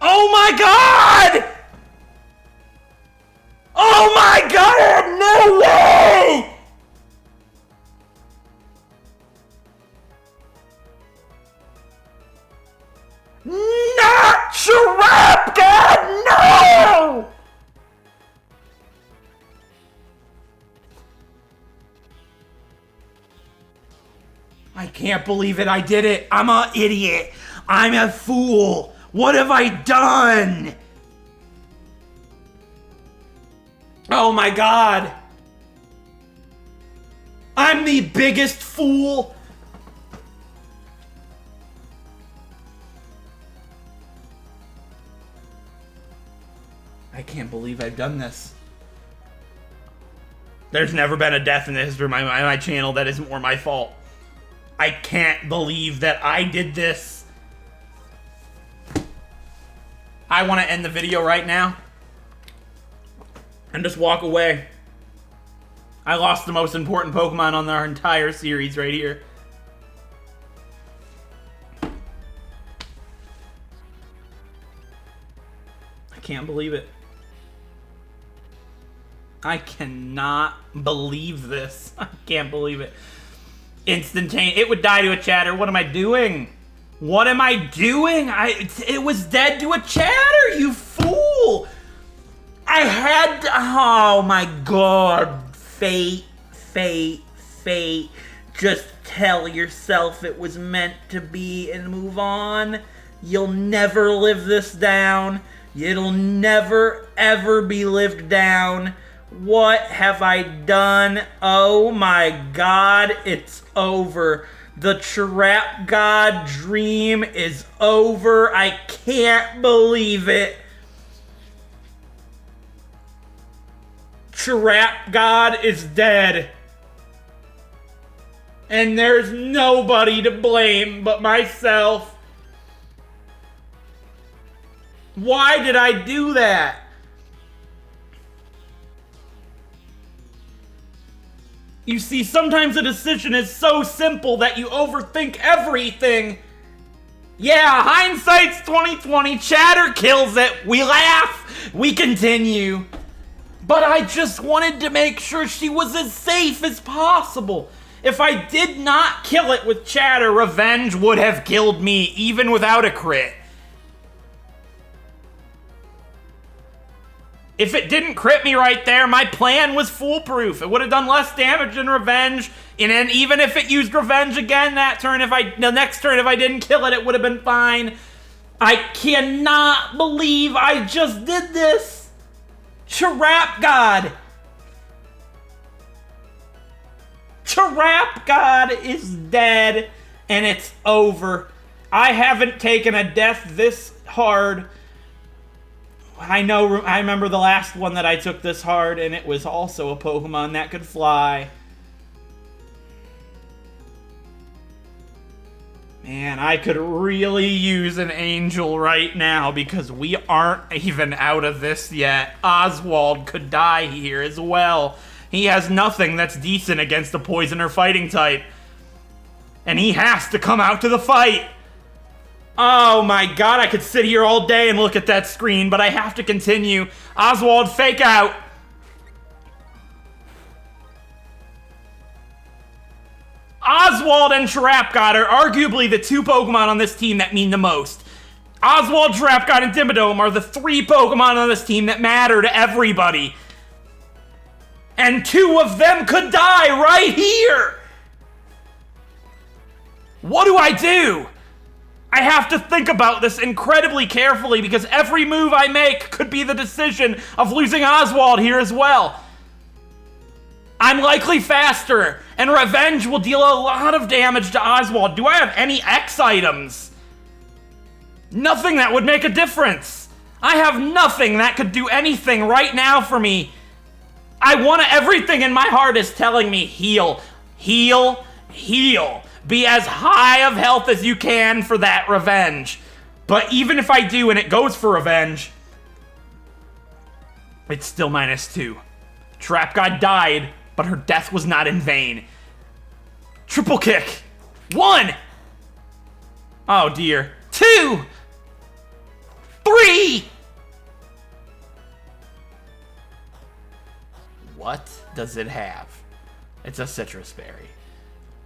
Speaker 1: Oh my god! Oh my god, no way! Not Trap God, no! I can't believe it, I did it. I'm an idiot. I'm a fool. What have I done? Oh my god. I'm the biggest fool. I can't believe I've done this. There's never been a death in the history of my channel that isn't more my fault. I can't believe that I did this. I want to end the video right now and just walk away. I lost the most important Pokemon on our entire series right here. I can't believe it. I cannot believe this. I can't believe it. Instantaneous. It would die to a Chatter. What am I doing? What am I doing? It was dead to a Chatter, you fool! I had to, oh my god. Fate. Just tell yourself it was meant to be and move on. You'll never live this down. It'll never, ever be lived down. What have I done? Oh my god, it's over. The Trap God dream is over. I can't believe it. Trap God is dead. And there's nobody to blame but myself. Why did I do that? You see, sometimes a decision is so simple that you overthink everything. Yeah, hindsight's 20/20. Chatter kills it. We laugh. We continue. But I just wanted to make sure she was as safe as possible. If I did not kill it with Chatter, Revenge would have killed me, even without a crit. If it didn't crit me right there, my plan was foolproof. It would have done less damage than Revenge. And then even if it used Revenge again that turn, the next turn, if I didn't kill it, it would have been fine. I cannot believe I just did this. Trap God. Trap God is dead, and it's over. I haven't taken a death this hard. I remember the last one that I took this hard, and it was also a Pokemon that could fly. Man, I could really use an Angel right now because we aren't even out of this yet. Oswald could die here as well. He has nothing that's decent against a poison or fighting type. And he has to come out to the fight. Oh my god, I could sit here all day and look at that screen, but I have to continue. Oswald, fake out. Oswald and Trap God are arguably the two Pokemon on this team that mean the most. Oswald, Trap God, and Dimmadome are the three Pokemon on this team that matter to everybody. And two of them could die right here! What do I do? I have to think about this incredibly carefully because every move I make could be the decision of losing Oswald here as well. I'm likely faster, and Revenge will deal a lot of damage to Oswald. Do I have any X items? Nothing that would make a difference. I have nothing that could do anything right now for me. Everything in my heart is telling me heal, heal, heal. Be as high of health as you can for that Revenge. But even if I do and it goes for Revenge, it's still -2. Trap God died, but her death was not in vain. Triple kick. 1. Oh dear. 2. 3. What does it have? It's a citrus berry.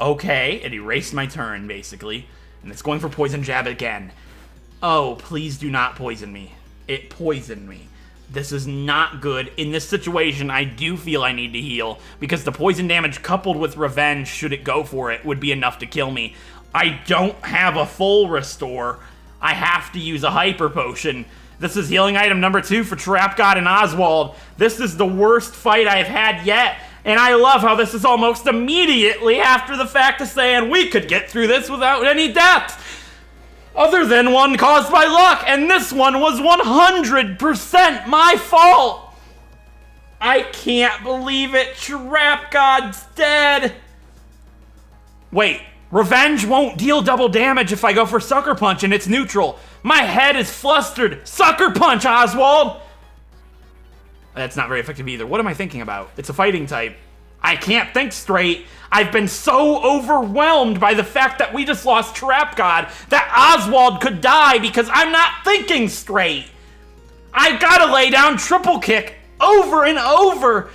Speaker 1: Okay, it erased my turn, basically. And it's going for Poison Jab again. Oh, please do not poison me. It poisoned me. This is not good. In this situation, I do feel I need to heal, because the poison damage coupled with Revenge, should it go for it, would be enough to kill me. I don't have a full restore. I have to use a Hyper Potion. This is healing item number 2 for Trap God and Oswald. This is the worst fight I've had yet. And I love how this is almost immediately after the fact of saying we could get through this without any deaths. Other than one caused by luck. And this one was 100% my fault. I can't believe it. Trap God's dead. Wait, Revenge won't deal double damage if I go for Sucker Punch and it's neutral. My head is flustered. Sucker Punch, Oswald! That's not very effective either. What am I thinking about? It's a fighting type. I can't think straight. I've been so overwhelmed by the fact that we just lost Trap God that Oswald could die because I'm not thinking straight. I've got to lay down Triple Kick over and over.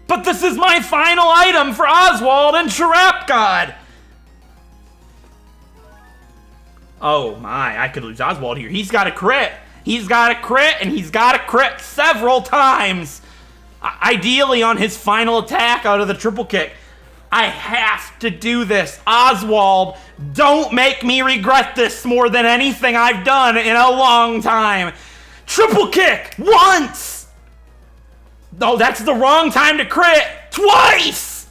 Speaker 1: But this is my final item for Oswald and Trap God. Oh my, I could lose Oswald here. He's got a crit. He's got a crit, and he's got a crit several times. Ideally on his final attack out of the Triple Kick. I have to do this. Oswald, don't make me regret this more than anything I've done in a long time. Triple Kick, once! No, that's the wrong time to crit. Twice!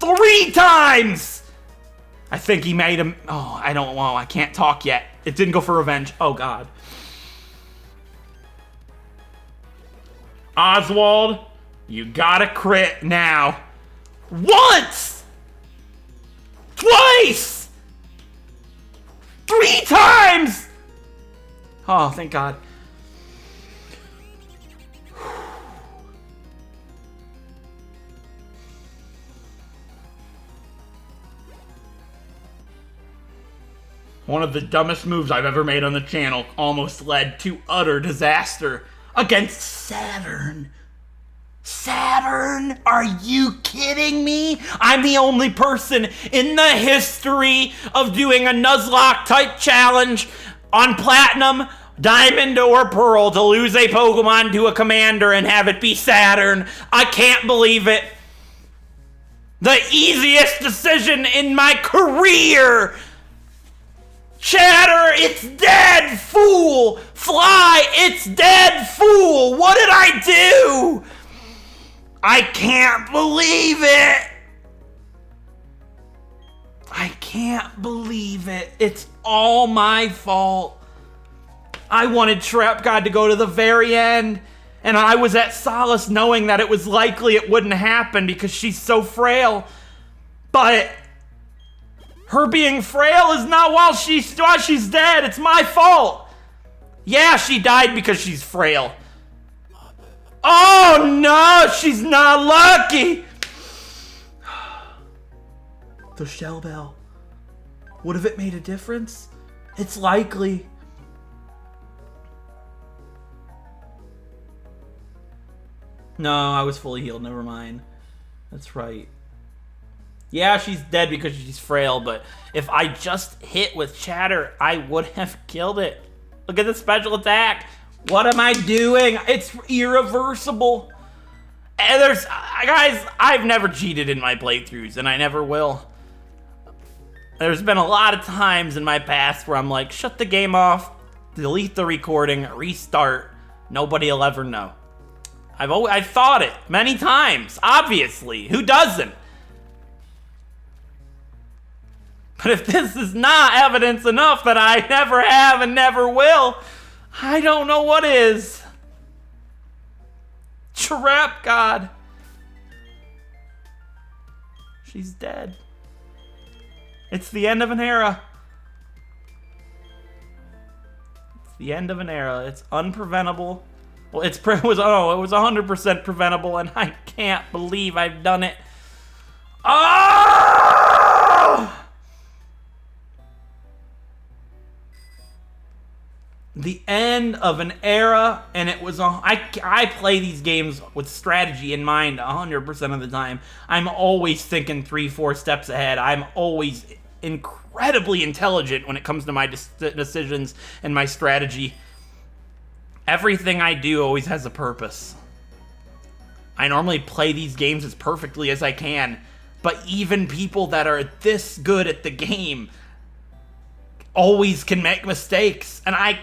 Speaker 1: 3 times! I think he made him. Oh, I don't know. I can't talk yet. It didn't go for Revenge. Oh, God. Oswald, you gotta crit now. Once! Twice! 3 times! Oh, thank God. One of the dumbest moves I've ever made on the channel almost led to utter disaster against Saturn. Saturn? Are you kidding me? I'm the only person in the history of doing a Nuzlocke type challenge on Platinum Diamond or Pearl to lose a Pokemon to a Commander and have it be Saturn. I can't believe it. The easiest decision in my career. Chatter, it's dead, fool! Fly, it's dead, fool! What did I do? I can't believe it! I can't believe it. It's all my fault. I wanted Trap God to go to the very end, and I was at solace knowing that it was likely it wouldn't happen because she's so frail. But her being frail is not while she's dead. It's my fault. Yeah, she died because she's frail. Oh no, she's not lucky. The Shell Bell. Would have it made a difference? It's likely. No, I was fully healed. Never mind. That's right. Yeah, she's dead because she's frail, but if I just hit with Chatter, I would have killed it. Look at the special attack. What am I doing? It's irreversible. And guys, I've never cheated in my playthroughs, and I never will. There's been a lot of times in my past where I'm like, shut the game off, delete the recording, restart. Nobody will ever know. I've thought it many times, obviously. Who doesn't? But if this is not evidence enough that I never have and never will, I don't know what is. Trap God. She's dead. It's the end of an era. It's the end of an era. It's unpreventable. Well, it was 100% preventable, and I can't believe I've done it. Oh! The end of an era, and it was I play these games with strategy in mind 100% of the time. I'm always thinking 3-4 steps ahead. I'm always incredibly intelligent when it comes to my decisions and my strategy. Everything I do always has a purpose. I normally play these games as perfectly as I can, but even people that are this good at the game always can make mistakes, and I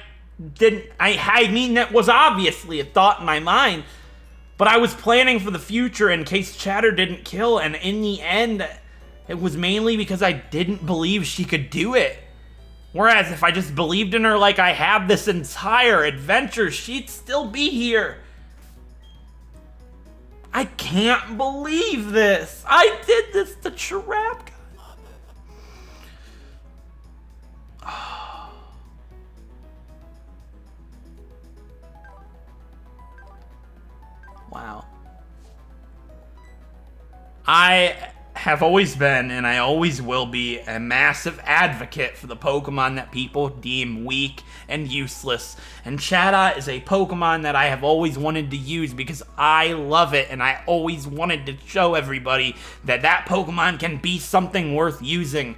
Speaker 1: mean, that was obviously a thought in my mind, but I was planning for the future in case Chatter didn't kill, and in the end, it was mainly because I didn't believe she could do it. Whereas if I just believed in her like I have this entire adventure, she'd still be here. I can't believe this. I did this to Trap God. Wow. I have always been, and I always will be, a massive advocate for the Pokemon that people deem weak and useless. And Chatot is a Pokemon that I have always wanted to use because I love it, and I always wanted to show everybody that that Pokemon can be something worth using.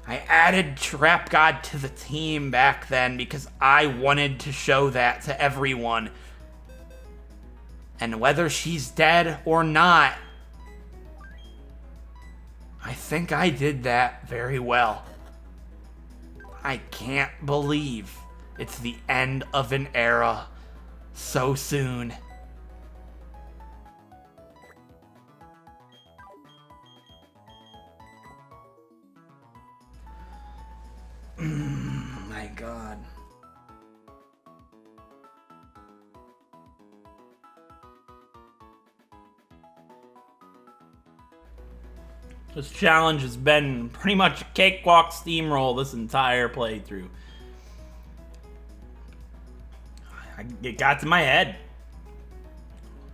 Speaker 1: I added Trap God to the team back then because I wanted to show that to everyone. And whether she's dead or not, I think I did that very well. I can't believe it's the end of an era so soon. My God. This challenge has been pretty much a cakewalk steamroll this entire playthrough. It got to my head.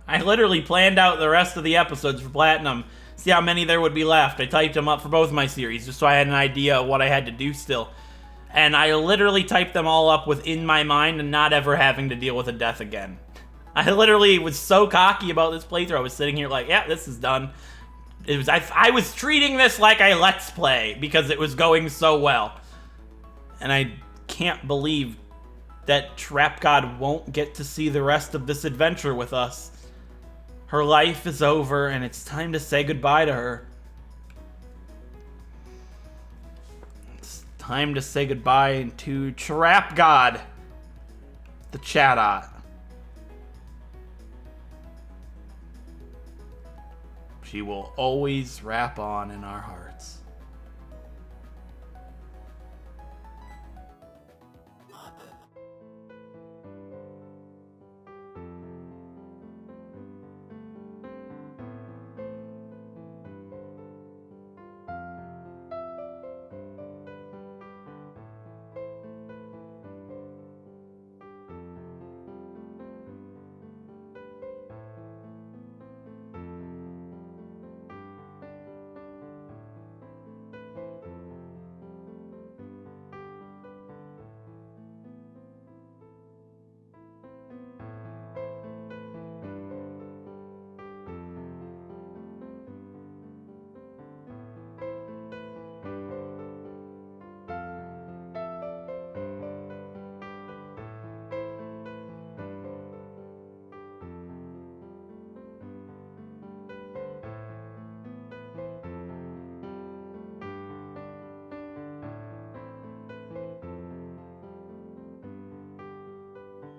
Speaker 1: I literally planned out the rest of the episodes for Platinum, see how many there would be left. I typed them up for both my series just so I had an idea of what I had to do still. And I literally typed them all up within my mind and not ever having to deal with a death again. I literally was so cocky about this playthrough. I was sitting here like, yeah, this is done. I was treating this like a Let's Play because it was going so well. And I can't believe that Trap God won't get to see the rest of this adventure with us. Her life is over, and it's time to say goodbye to her. It's time to say goodbye to Trap God, the Chatot. She will always rap on in our hearts.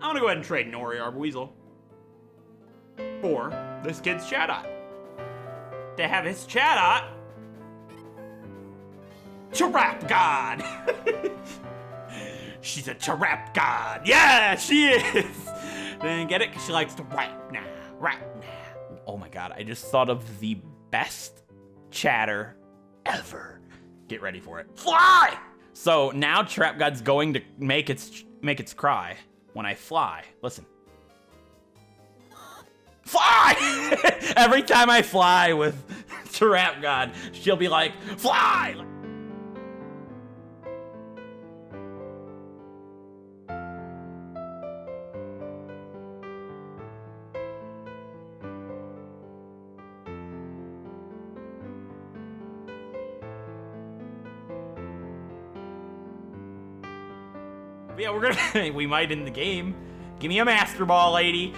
Speaker 1: I'm gonna go ahead and trade Nori Arbweasel for this kid's Chatot. To have his Chatot Trap God. She's a Trap God. Yeah, she is. Then get it? Because she likes to rap now. Rap now. Oh my god, I just thought of the best chatter ever. Get ready for it. Fly! So now Trap God's going to make its cry. When I fly, listen. Fly! Every time I fly with Trap God, she'll be like, fly! Yeah, we might end the game. Give me a Master Ball, lady.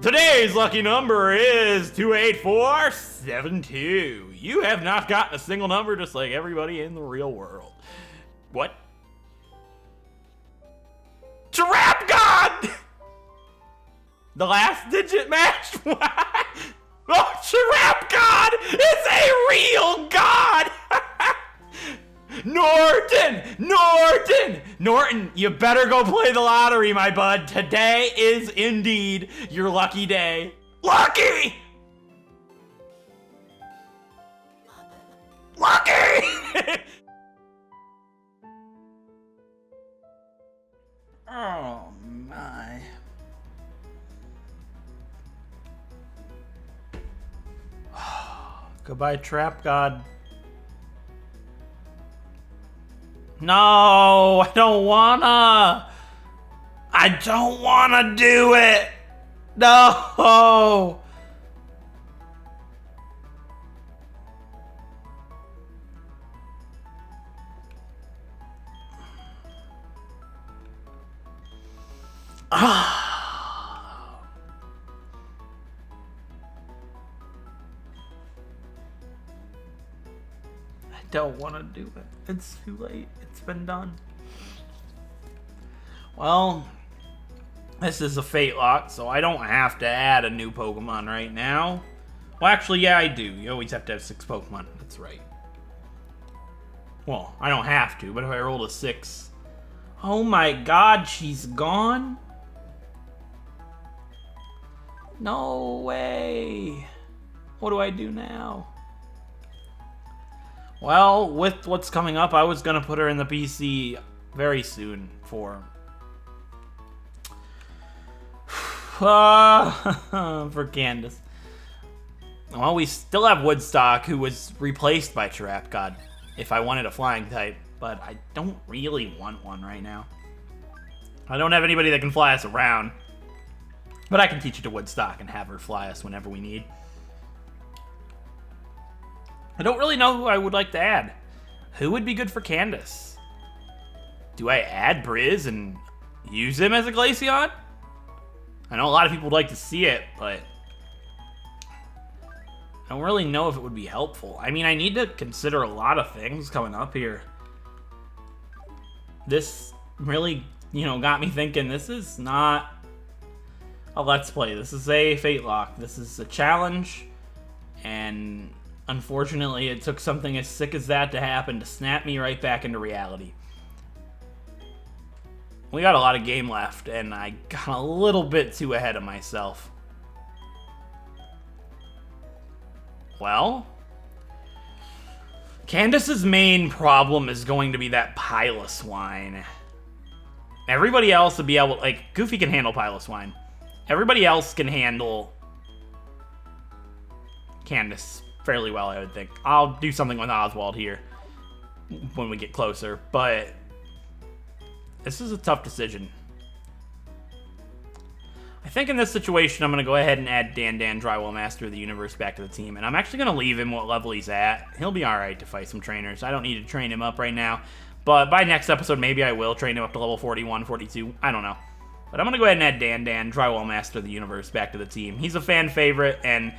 Speaker 1: Today's lucky number is 28472. You have not gotten a single number just like everybody in the real world. What? Trap God! The last digit matched? Oh, Trap God is a real god! Norton, you better go play the lottery, my bud. Today is indeed your lucky day. Lucky! Oh, my. Goodbye, Trap God. No, I don't wanna do it. No. I don't want to do it. It's too late. It's been done. Well, this is a FateLocke, so I don't have to add a new Pokemon right now. Well, actually, yeah, I do. You always have to have 6 Pokemon. That's right. Well, I don't have to, but if I rolled a 6... Oh my god, she's gone? No way. What do I do now? Well, with what's coming up, I was gonna put her in the PC very soon for Candace. Well, we still have Woodstock, who was replaced by Trap God, if I wanted a flying type, but I don't really want one right now. I don't have anybody that can fly us around, but I can teach it to Woodstock and have her fly us whenever we need. I don't really know who I would like to add. Who would be good for Candace? Do I add Briz and use him as a Glaceon? I know a lot of people would like to see it, but I don't really know if it would be helpful. I mean, I need to consider a lot of things coming up here. This really, got me thinking this is not a Let's Play. This is a FateLocke. This is a challenge, and unfortunately, it took something as sick as that to happen to snap me right back into reality. We got a lot of game left, and I got a little bit too ahead of myself. Well, Candace's main problem is going to be that Piloswine. Everybody else would be able, like, Goofy can handle Piloswine. Everybody else can handle Candace fairly well, I would think. I'll do something with Oswald here when we get closer, but this is a tough decision. I think in this situation, I'm going to go ahead and add Dan Drywall Master of the Universe back to the team, and I'm actually going to leave him what level he's at. He'll be alright to fight some trainers. I don't need to train him up right now, but by next episode, maybe I will train him up to level 41, 42. I don't know. But I'm going to go ahead and add Dan Drywall Master of the Universe back to the team. He's a fan favorite, and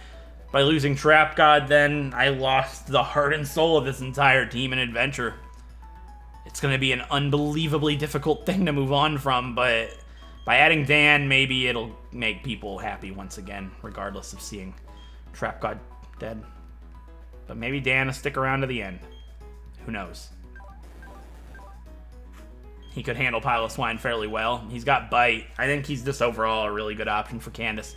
Speaker 1: by losing Trap God, then I lost the heart and soul of this entire team and adventure. It's going to be an unbelievably difficult thing to move on from, but by adding Dan, maybe it'll make people happy once again, regardless of seeing Trap God dead. But maybe Dan will stick around to the end. Who knows? He could handle Piloswine fairly well. He's got Bite. I think he's just overall a really good option for Candace.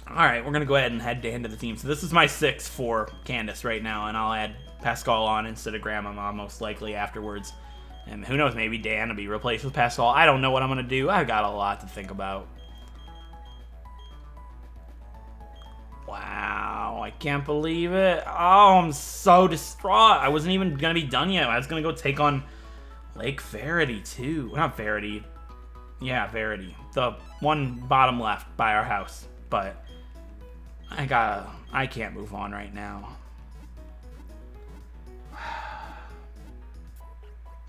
Speaker 1: Alright, we're going to go ahead and add Dan to the team. So this is my 6 for Candace right now, and I'll add Pascal on instead of Grandmama most likely afterwards. And who knows, maybe Dan will be replaced with Pascal. I don't know what I'm going to do. I've got a lot to think about. Wow, I can't believe it. Oh, I'm so distraught. I wasn't even going to be done yet. I was going to go take on Lake Verity, too. Not Verity. Yeah, Verity. The one bottom left by our house. But I can't move on right now.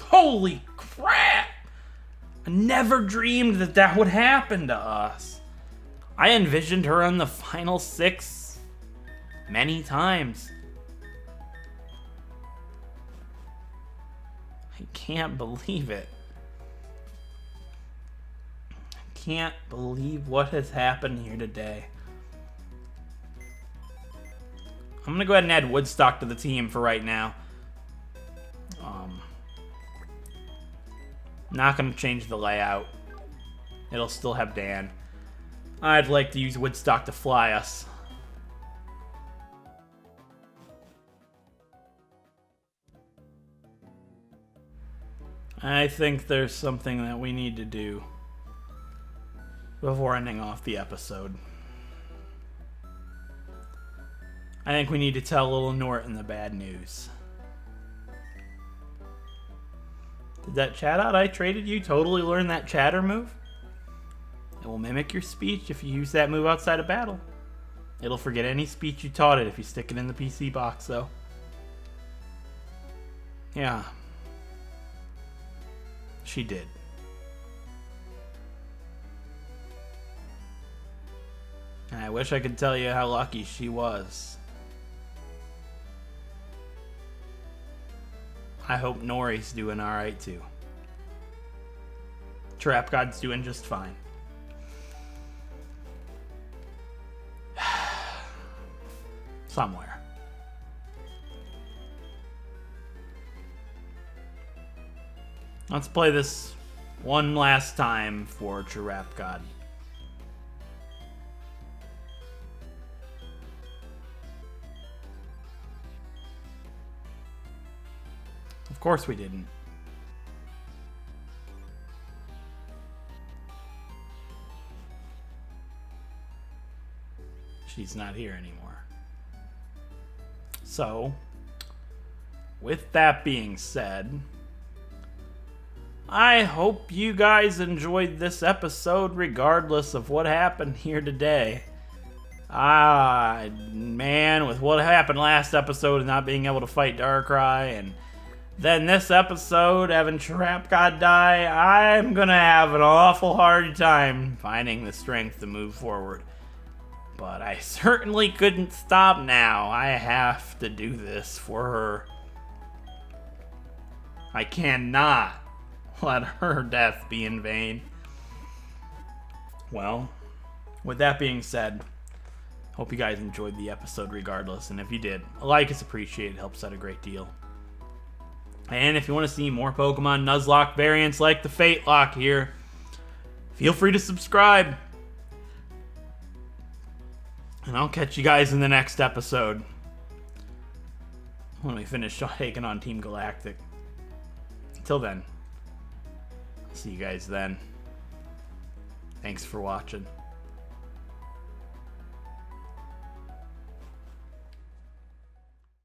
Speaker 1: Holy crap! I never dreamed that that would happen to us. I envisioned her in the final 6 many times. I can't believe it. I can't believe what has happened here today. I'm gonna go ahead and add Woodstock to the team for right now. Not gonna change the layout. It'll still have Dan. I'd like to use Woodstock to fly us. I think there's something that we need to do before ending off the episode. I think we need to tell little Norton the bad news. Did that chat out I traded you totally learn that chatter move? It will mimic your speech if you use that move outside of battle. It'll forget any speech you taught it if you stick it in the PC box, though. Yeah. She did. And I wish I could tell you how lucky she was. I hope Nori's doing alright too. Trap God's doing just fine. Somewhere. Let's play this one last time for Trap God. Of course we didn't. She's not here anymore. So, with that being said, I hope you guys enjoyed this episode regardless of what happened here today. Man, with what happened last episode and not being able to fight Darkrai and then this episode, Evan Trap God Die, I'm gonna have an awful hard time finding the strength to move forward. But I certainly couldn't stop now. I have to do this for her. I cannot let her death be in vain. Well, with that being said, hope you guys enjoyed the episode regardless, and if you did, a like is appreciated, helps out a great deal. And if you want to see more Pokemon Nuzlocke variants like the FateLocke here, feel free to subscribe. And I'll catch you guys in the next episode when we finish taking on Team Galactic. Until then, I'll see you guys then. Thanks for watching.